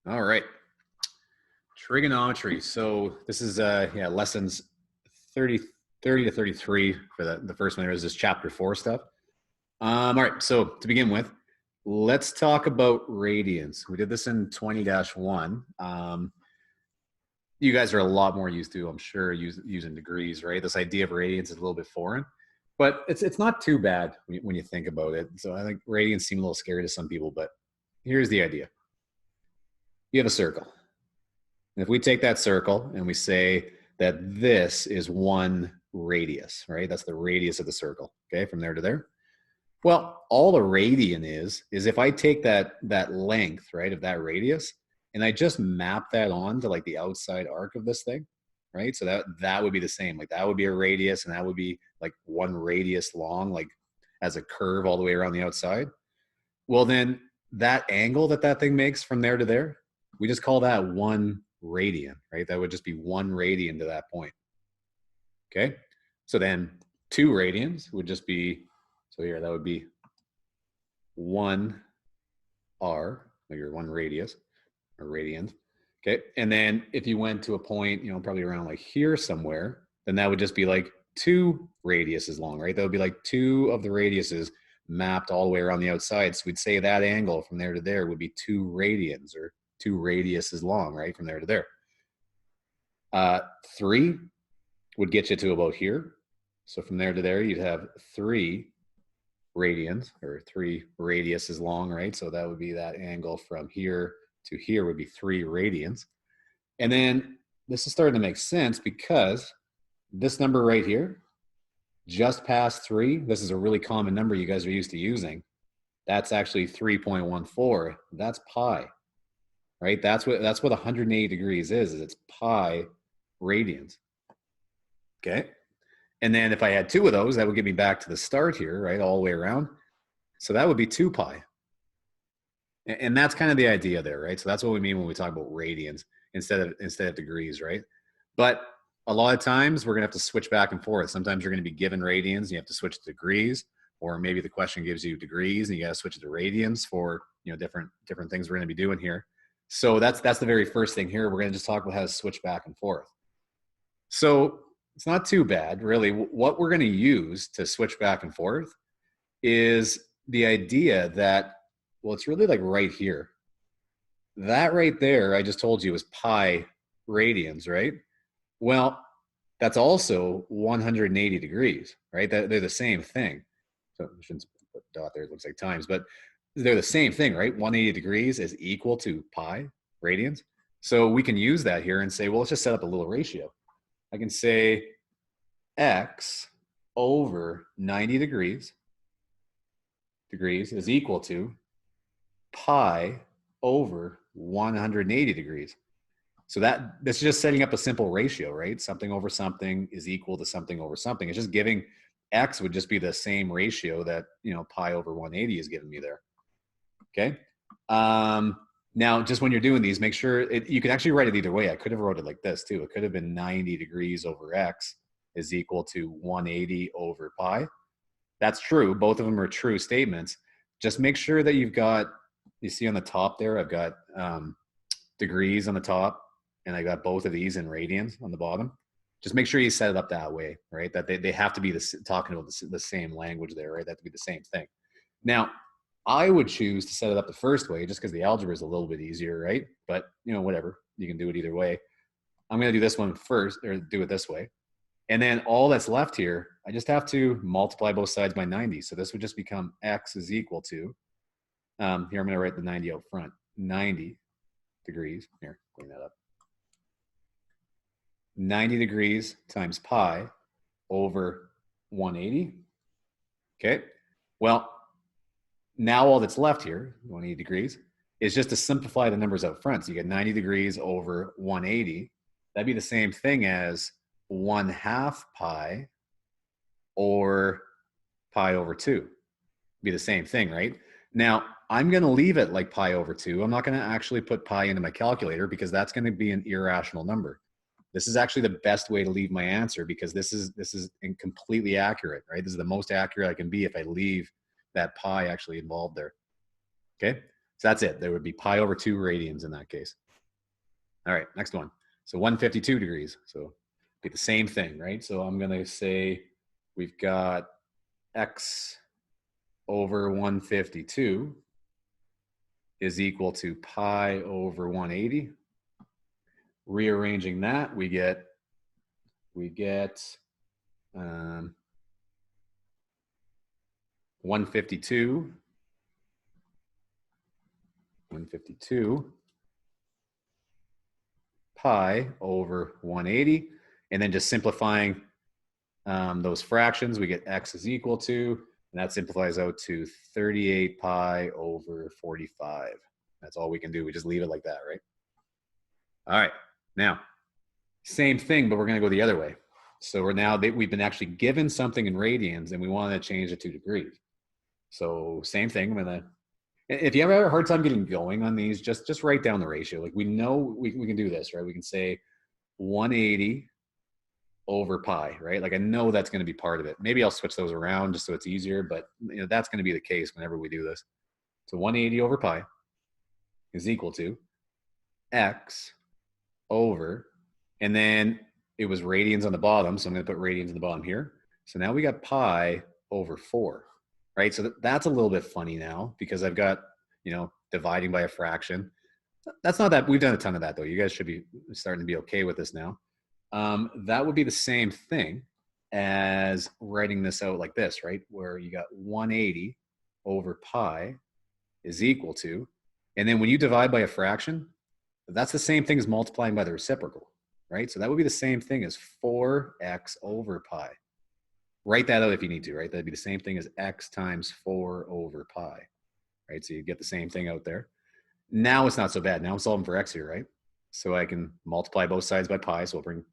All right. Trigonometry. So this is lessons 30, 30 to 33 for the first one. There is this chapter 4 stuff. All right. So to begin with, let's talk about radians. We did this in 20-1. You guys are a lot more used to, I'm sure, using degrees, right? This idea of radians is a little bit foreign, but it's not too bad when you think about it. So I think radians seem a little scary to some people, but here's the idea. You have a circle. And if we take that circle and we say that this is one radius, right? That's the radius of the circle, okay, from there to there. Well, all the radian is if I take that length, right, of that radius, and I just map that on to like the outside arc of this thing, right? So that would be the same. Like that would be a radius, and that would be like one radius long, like as a curve all the way around the outside. Well, then that angle that thing makes from there to there, we just call that one radian, right? That would just be one radian to that point. Okay. So then 2 radians would just be, so here, that would be 1 r, like your 1 radius or radians. Okay. And then if you went to a point, probably around like here somewhere, then that would just be like 2 radiuses long, right? That would be like 2 of the radiuses mapped all the way around the outside. So we'd say that angle from there to there would be 2 radians, or 2 radiuses long, right? From there to there. 3 would get you to about here. So from there to there, you'd have 3 radians, or 3 radiuses long, right? So that would be that angle from here to here would be 3 radians. And then this is starting to make sense because this number right here, just past 3, this is a really common number you guys are used to using. That's actually 3.14. That's pi, right? That's what 180 degrees is it's pi radians. Okay. And then if I had 2 of those, that would get me back to the start here, right? All the way around. So that would be 2 pi. And that's kind of the idea there, right? So that's what we mean when we talk about radians instead of degrees, right? But a lot of times we're going to have to switch back and forth. Sometimes you're going to be given radians and you have to switch to degrees, or maybe the question gives you degrees and you got to switch to radians for, different things we're going to be doing here. So that's the very first thing here. We're going to just talk about how to switch back and forth. So it's not too bad, really. What we're going to use to switch back and forth is the idea that, well, it's really like right here. That right there, I just told you, is pi radians, right? Well, that's also 180 degrees, right? They're the same thing. So I shouldn't put dot there, it looks like times, but they're the same thing, right? 180 degrees is equal to pi radians. So we can use that here and say, well, let's just set up a little ratio. I can say x over 90 degrees is equal to pi over 180 degrees. So that's just setting up a simple ratio, right? Something over something is equal to something over something. It's just giving x would just be the same ratio that, pi over 180 is giving me there. Okay. Now, just when you're doing these, make sure you can actually write it either way. I could have wrote it like this too. It could have been 90 degrees over x is equal to 180 over pi. That's true. Both of them are true statements. Just make sure that you've got, you see on the top there, I've got degrees on the top, and I got both of these in radians on the bottom. Just make sure you set it up that way, right? That they have to be talking about the same language there, right? That to be the same thing. Now, I would choose to set it up the first way just because the algebra is a little bit easier, right? But, whatever. You can do it either way. I'm going to do this one first, or do it this way. And then all that's left here, I just have to multiply both sides by 90. So this would just become x is equal to, here I'm going to write the 90 out front, 90 degrees. Here, clean that up. 90 degrees times pi over 180. Okay. Well, now all that's left here, 180 degrees, is just to simplify the numbers out front. So you get 90 degrees over 180. That'd be the same thing as 1/2 pi, or pi over 2. Be the same thing, right? Now, I'm going to leave it like pi over 2. I'm not going to actually put pi into my calculator because that's going to be an irrational number. This is actually the best way to leave my answer because this is completely accurate, right? This is the most accurate I can be if I leave that pi actually involved there. Okay. So that's it. There would be pi over 2 radians in that case. All right, next one. So 152 degrees. So be the same thing, right? So I'm going to say we've got x over 152 is equal to pi over 180. Rearranging that, we get 152 pi over 180. And then just simplifying those fractions, we get x is equal to, and that simplifies out to 38 pi over 45. That's all we can do. We just leave it like that, right? All right. Now, same thing, but we're going to go the other way. So we've been actually given something in radians, and we want to change it to degrees. So same thing. If you ever have a hard time getting going on these, just write down the ratio. Like we know we can do this, right? We can say 180 over pi, right? Like I know that's going to be part of it. Maybe I'll switch those around just so it's easier, but that's going to be the case whenever we do this. So 180 over pi is equal to x over, and then it was radians on the bottom, so I'm going to put radians on the bottom here. So now we got pi over 4, right? So that's a little bit funny now because I've got, dividing by a fraction. That's not that, we've done a ton of that though. You guys should be starting to be okay with this now. That would be the same thing as writing this out like this, right? Where you got 180 over pi is equal to, and then when you divide by a fraction, that's the same thing as multiplying by the reciprocal, right? So that would be the same thing as 4x over pi. Write that out if you need to, right? That'd be the same thing as x times 4 over pi, right? So you get the same thing out there. Now it's not so bad. Now I'm solving for x here, right? So I can multiply both sides by pi. So we'll bring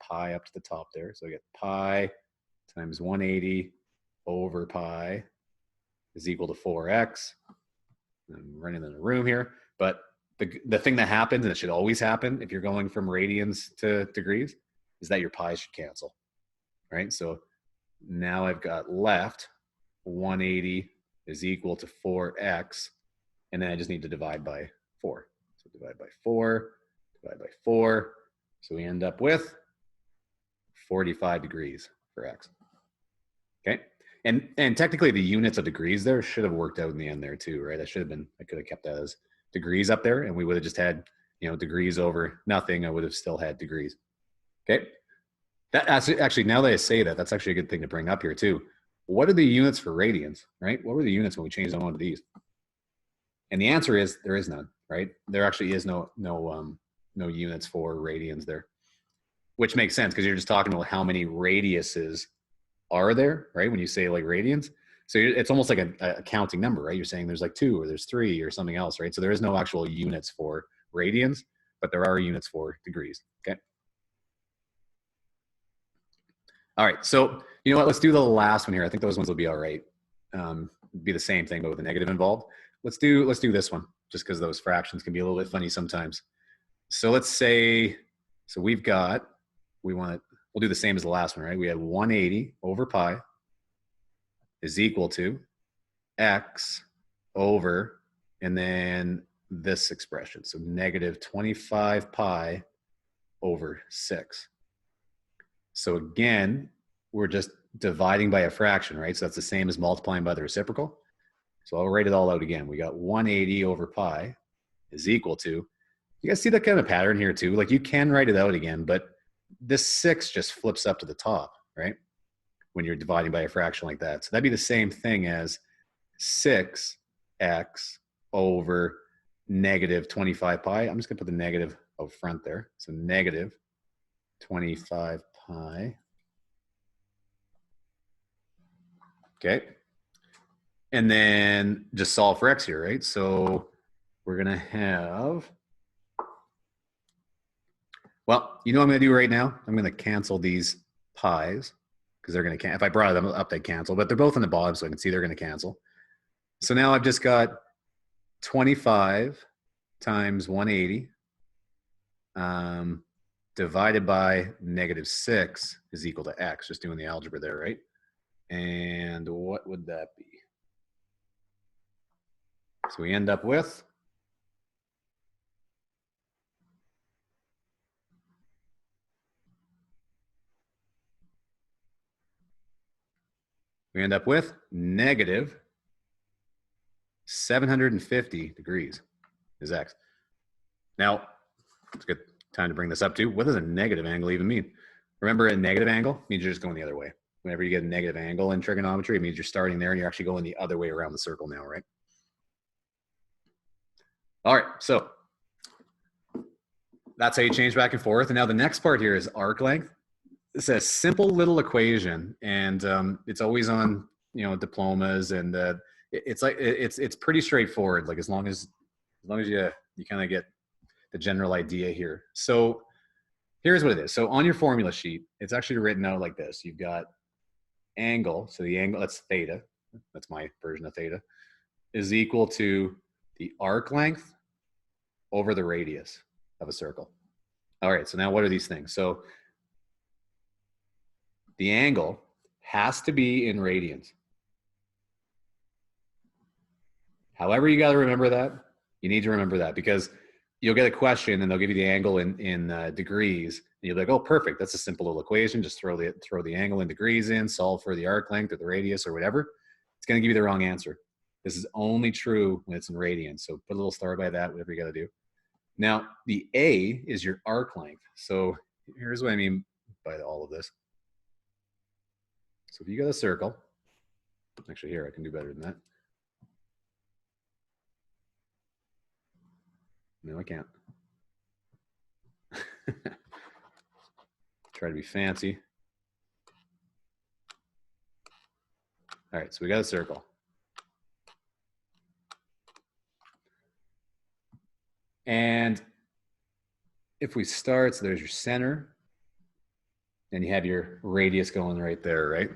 pi up to the top there. So I get pi times 180 over pi is equal to 4x. I'm running in the room here, but the thing that happens, and it should always happen if you're going from radians to degrees, is that your pi should cancel, right? So now I've got left 180 is equal to 4x, and then I just need to divide by 4. So divide by 4, divide by 4. So we end up with 45 degrees for x. Okay. And technically the units of degrees there should have worked out in the end there too, right? I could have kept that as degrees up there, and we would have just had, degrees over nothing. I would have still had degrees. Okay. That's actually, now that I say that, that's actually a good thing to bring up here too. What are the units for radians, right? What were the units when we changed them onto these? And the answer is there is none, right? There actually is no units for radians there, which makes sense because you're just talking about how many radiuses are there, right? When you say like radians. So it's almost like a counting number, right? You're saying there's like 2 or there's 3 or something else, right? So there is no actual units for radians, but there are units for degrees, okay? All right, so you know what? Let's do the last one here. I think those ones will be all right. Be the same thing, but with a negative involved. Let's do this one, just because those fractions can be a little bit funny sometimes. So let's say, we'll do the same as the last one, right? We have 180 over pi is equal to x over, and then this expression. So negative 25 pi over 6. So again, we're just dividing by a fraction, right? So that's the same as multiplying by the reciprocal. So I'll write it all out again. We got 180 over pi is equal to, you guys see that kind of pattern here too? Like you can write it out again, but this 6 just flips up to the top, right? When you're dividing by a fraction like that. So that'd be the same thing as 6x over negative 25 pi. I'm just gonna put the negative out front there. So negative 25 pi. Okay. And then just solve for x here, right? So we're gonna have, well, you know what I'm gonna do right now? I'm gonna cancel these pi's because they're gonna if I brought them up, they'd cancel, but they're both on the bottom, so I can see they're gonna cancel. So now I've just got 25 times 180 divided by negative 6 is equal to x, just doing the algebra there, right? And what would that be? So we end up with negative 750 degrees is x. Now, it's a good time to bring this up too. What does a negative angle even mean? Remember, a negative angle means you're just going the other way. Whenever you get a negative angle in trigonometry, it means you're starting there and you're actually going the other way around the circle now, right? All right, so that's how you change back and forth. And now the next part here is arc length. It's a simple little equation, and it's always on diplomas, and it's pretty straightforward. Like as long as you kind of get the general idea here. So here's what it is. So on your formula sheet, it's actually written out like this. You've got angle. So the angle, that's theta. That's my version of theta, is equal to the arc length over the radius of a circle. All right, so now what are these things? So the angle has to be in radians. However you got to remember that, you need to remember that, because you'll get a question and they'll give you the angle in degrees. And you'll be like, oh, perfect. That's a simple little equation. Just throw the angle in degrees in, solve for the arc length or the radius or whatever. It's going to give you the wrong answer. This is only true when it's in radians. So put a little star by that, whatever you got to do. Now, the A is your arc length. So here's what I mean by all of this. So if you got a circle, actually here, I can do better than that. No, I can't. Try to be fancy. All right, so we got a circle. And if we start, so there's your center, and you have your radius going right there, right?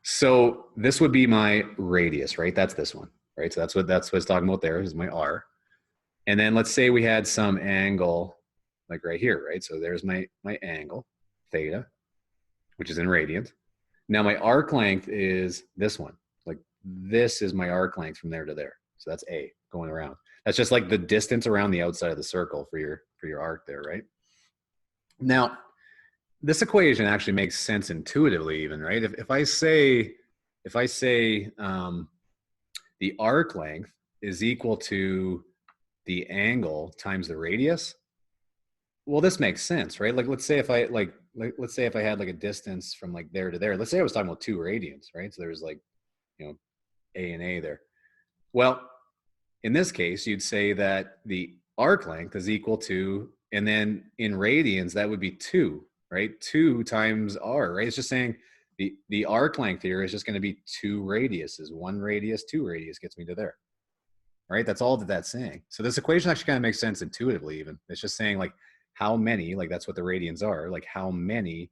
So this would be my radius, right? That's this one, right? So that's what it's talking about there, is my R. And then let's say we had some angle like right here, right? So there's my angle, theta, which is in radians. Now my arc length is this one. Like this is my arc length from there to there. So that's A going around. That's just like the distance around the outside of the circle for your arc there, right? Now, this equation actually makes sense intuitively even, right? If I say the arc length is equal to the angle times the radius, well, this makes sense, right? Like let's say if I had like a distance from like there to there. Let's say I was talking about 2 radians, right? So there's like, A and A there. Well, in this case, you'd say that the arc length is equal to, and then in radians, that would be 2, right? 2 times R, right? It's just saying the arc length here is just going to be 2 radiuses. 1 radius, 2 radius gets me to there, right? That's all that's saying. So this equation actually kind of makes sense intuitively even. It's just saying like how many, like that's what the radians are, like how many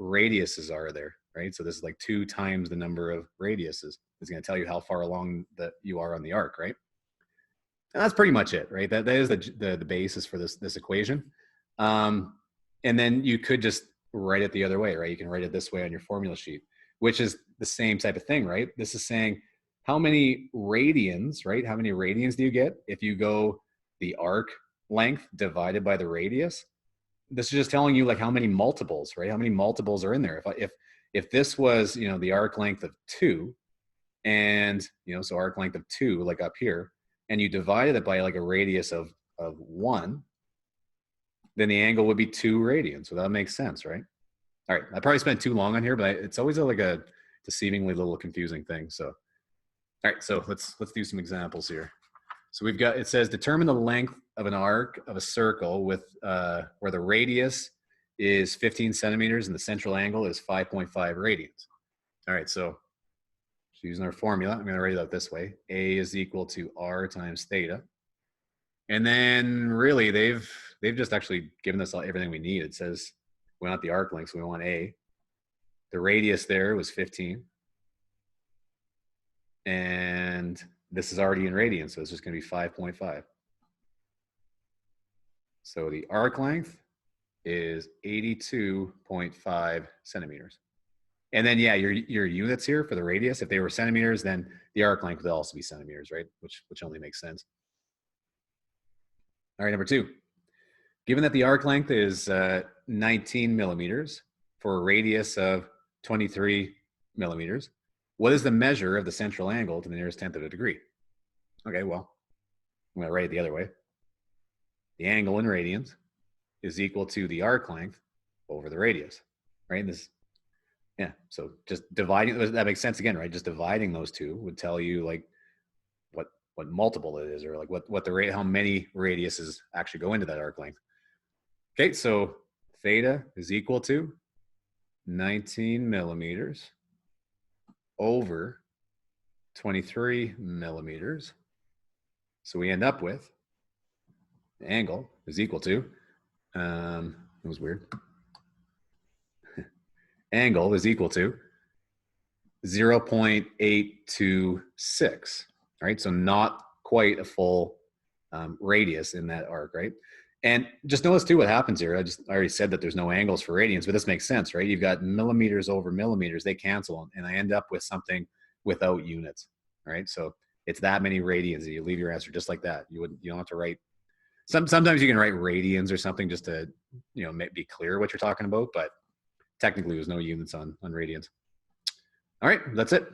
radiuses are there, right? So this is like 2 times the number of radiuses. It's going to tell you how far along that you are on the arc, right? And that's pretty much it, right? That is the basis for this equation. And then you could just write it the other way, right? You can write it this way on your formula sheet, which is the same type of thing, right? This is saying how many radians, right? How many radians do you get if you go the arc length divided by the radius? This is just telling you like how many multiples, right? How many multiples are in there? If this was, the arc length of 2, and so arc length of 2, like up here, and you divided it by like a radius of 1, then the angle would be 2 radians. So that makes sense, right? All right, I probably spent too long on here, but it's always like a deceivingly little confusing thing. So, all right, so let's do some examples here. So we've got, it says determine the length of an arc of a circle with where the radius is 15 centimeters and the central angle is 5.5 radians. All right, so using our formula, I'm going to write it out this way. A is equal to R times theta. And then really they've just actually given us everything we need. It says we want the arc length, so we want A. The radius there was 15. And this is already in radians, so it's just going to be 5.5. So the arc length is 82.5 centimeters. And then, yeah, your units here for the radius, if they were centimeters, then the arc length would also be centimeters, right? Which only makes sense. All right, number 2. Given that the arc length is 19 millimeters for a radius of 23 millimeters, what is the measure of the central angle to the nearest tenth of a degree? Okay, well, I'm going to write it the other way. The angle in radians is equal to the arc length over the radius, right? And this, yeah, so just dividing, that makes sense again, right? Just dividing those two would tell you like what multiple it is, or like what the rate, how many radiuses actually go into that arc length. Okay, so theta is equal to 19 millimeters over 23 millimeters. So we end up with the angle is equal to, it was weird. Angle is equal to 0.826, right? So not quite a full radius in that arc, right? And just notice too what happens here. I already said that there's no angles for radians, but this makes sense, right? You've got millimeters over millimeters, they cancel, and I end up with something without units, right? So it's that many radians, and you leave your answer just like that. You don't have to write. Sometimes you can write radians or something just to, be clear what you're talking about, but technically there's no units on radians. All right, that's it.